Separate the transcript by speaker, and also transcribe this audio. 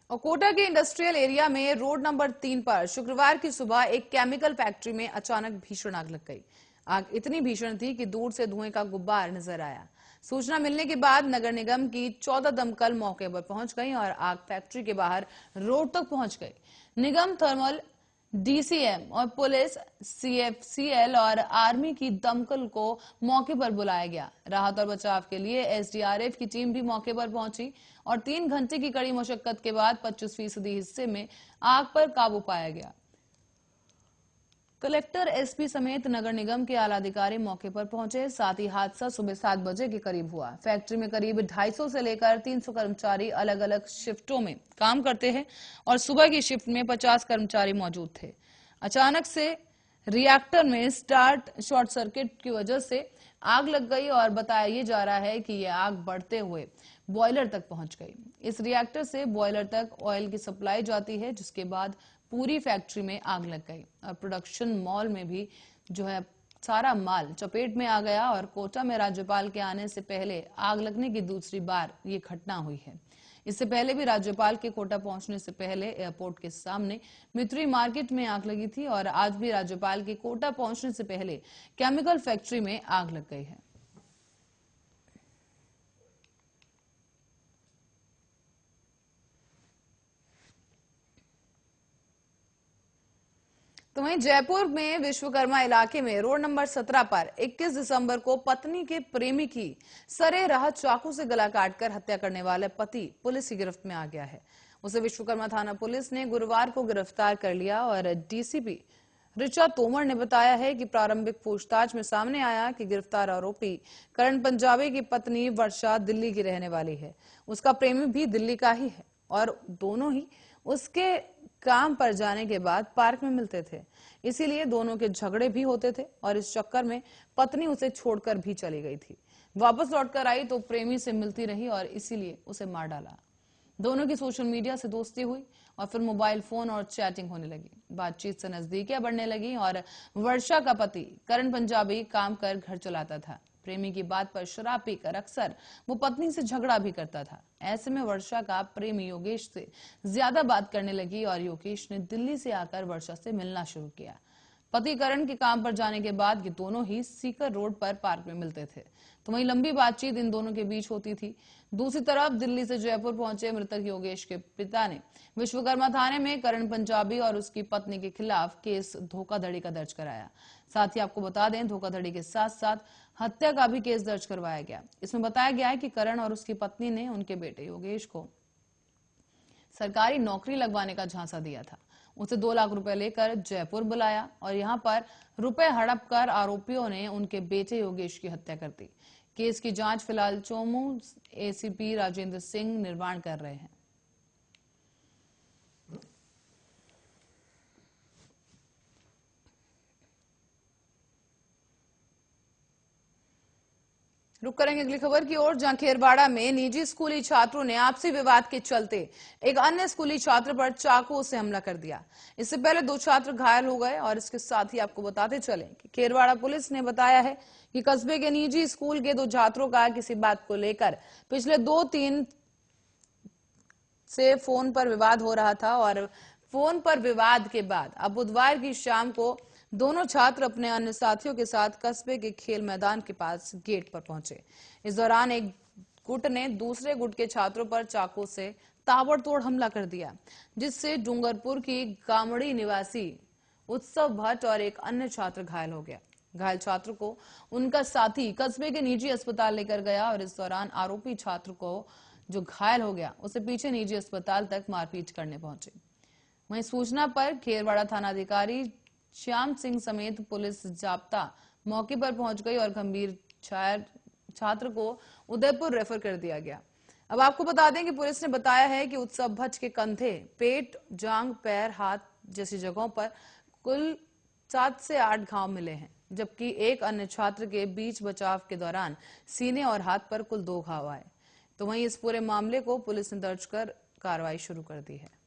Speaker 1: और कोटा के industrial area में रोड नंबर 3 पर शुक्रवार की सुबह एक केमिकल फैक्ट्री में अचानक भीषण आग लग गई। आग इतनी भीषण थी कि दूर से धुएं का गुब्बार नजर आया। सूचना मिलने के बाद नगर निगम की 14 दमकल मौके पर पहुंच गई और आग फैक्ट्री के बाहर रोड तक पहुंच गई। निगम, थर्मल, डीसीएम और पुलिस, सीएफसीएल और आर्मी की दमकल को मौके पर बुलाया गया। राहत और बचाव के लिए एसडीआरएफ की टीम भी मौके पर पहुंची और 3 घंटे की कड़ी मशक्कत के बाद 25% हिस्से में आग पर काबू पाया गया। कलेक्टर, एसपी समेत नगर निगम के आला अधिकारी मौके पर पहुंचे। साथ ही हादसा सुबह 7 बजे के करीब हुआ। फैक्ट्री में करीब 250 से लेकर 300 कर्मचारी अलग अलग शिफ्टों में काम करते हैं और सुबह की शिफ्ट में 50 कर्मचारी मौजूद थे। अचानक से रिएक्टर में शॉर्ट सर्किट की वजह से आग लग गई और बताया ये जा रहा है कि यह आग बढ़ते हुए बॉयलर तक पहुंच गई। इस रिएक्टर से बॉयलर तक ऑयल की सप्लाई जाती है, जिसके बाद पूरी फैक्ट्री में आग लग गई और प्रोडक्शन मॉल में भी सारा माल चपेट में आ गया। और कोटा में राज्यपाल के आने से पहले आग लगने की दूसरी बार ये घटना हुई है। इससे पहले भी राज्यपाल के कोटा पहुंचने से पहले एयरपोर्ट के सामने मित्री मार्केट में आग लगी थी और आज भी राज्यपाल के कोटा पहुंचने से पहले केमिकल फैक्ट्री में आग लग गई है। तो वहीं जयपुर में विश्वकर्मा इलाके में रोड नंबर 17 पर 21 दिसंबर को पत्नी के प्रेमी की सरे राह चाकू से गला काटकर हत्या करने वाले पति पुलिस की गिरफ्त में आ गया है। उसे विश्वकर्मा थाना पुलिस ने गुरुवार को गिरफ्तार कर लिया और डीसीपी ऋचा तोमर ने बताया है कि प्रारंभिक पूछताछ में सामने आया कि गिरफ्तार आरोपी करण पंजाबी की पत्नी वर्षा दिल्ली की रहने वाली है। उसका प्रेमी भी दिल्ली का ही है और दोनों ही उसके काम पर जाने के बाद पार्क में मिलते थे। इसीलिए दोनों के झगड़े भी होते थे और इस चक्कर में पत्नी उसे छोड़कर भी चली गई थी। वापस लौटकर आई तो प्रेमी से मिलती रही और इसीलिए उसे मार डाला। दोनों की सोशल मीडिया से दोस्ती हुई और फिर मोबाइल फोन और चैटिंग होने लगी। बातचीत से नजदीकियां बढ़ने लगी और वर्षा का पति करण पंजाबी काम कर घर चलाता था। प्रेमी की बात पर शराब पीकर अक्सर वो पत्नी से झगड़ा भी करता था। ऐसे में वर्षा का प्रेमी योगेश से ज्यादा बात करने लगी और योगेश ने दिल्ली से आकर वर्षा से मिलना शुरू किया। पति करण के काम पर जाने के बाद ये दोनों ही सीकर रोड पर पार्क में मिलते थे, तो वहीं लंबी बातचीत इन दोनों के बीच होती थी। दूसरी तरफ दिल्ली से जयपुर पहुंचे मृतक योगेश के पिता ने विश्वकर्मा थाने में करण पंजाबी और उसकी पत्नी के खिलाफ केस धोखाधड़ी का दर्ज कराया। साथ ही आपको बता दें, धोखाधड़ी के साथ साथ हत्या का भी केस दर्ज करवाया गया। इसमें बताया गया है कि करण और उसकी पत्नी ने उनके बेटे योगेश को सरकारी नौकरी लगवाने का झांसा दिया था। उसे 2 लाख रुपए लेकर जयपुर बुलाया और यहां पर रुपए हड़प कर आरोपियों ने उनके बेटे योगेश की हत्या कर दी। केस की जांच फिलहाल चोमू एसीपी राजेंद्र सिंह निर्माण कर रहे हैं। रुक करेंगे अगली खबर की ओर, जहां खेरवाड़ा में निजी स्कूली छात्रों ने आपसी विवाद के चलते एक अन्य स्कूली छात्र पर चाकू से हमला कर दिया। इससे पहले 2 छात्र घायल हो गए और इसके साथ ही आपको बताते चले कि खेरवाड़ा पुलिस ने बताया है कि कस्बे के निजी स्कूल के 2 छात्रों का किसी बात को लेकर पिछले 2-3 से फोन पर विवाद हो रहा था और फोन पर विवाद के बाद अब बुधवार की शाम को दोनों छात्र अपने अन्य साथियों के साथ कस्बे के खेल मैदान के पास गेट पर पहुंचे। इस दौरान एक गुट ने दूसरे गुट के छात्रों पर चाकू से ताबड़तोड़ हमला कर दिया, जिससे डूंगरपुर की गामड़ी निवासी उत्सव भट्ट और एक अन्य छात्र घायल हो गया। घायल छात्र को उनका साथी कस्बे के निजी अस्पताल लेकर गया और इस दौरान आरोपी छात्र को जो घायल हो गया उसे पीछे निजी अस्पताल तक मारपीट करने पहुंचे। वहीं सूचना पर खेरवाड़ा थानाधिकारी श्याम सिंह समेत पुलिस जाब्ता मौके पर पहुंच गई और गंभीर छात्र को उदयपुर रेफर कर दिया गया। अब आपको बता दें कि पुलिस ने बताया है कि उत्सव भट्ट के कंधे, पेट, जांघ, पैर, हाथ जैसी जगहों पर कुल 7 से 8 घाव मिले हैं, जबकि एक अन्य छात्र के बीच बचाव के दौरान सीने और हाथ पर कुल 2 घाव आए। तो वहीं इस पूरे मामले को पुलिस ने दर्ज कर कार्रवाई शुरू कर दी है।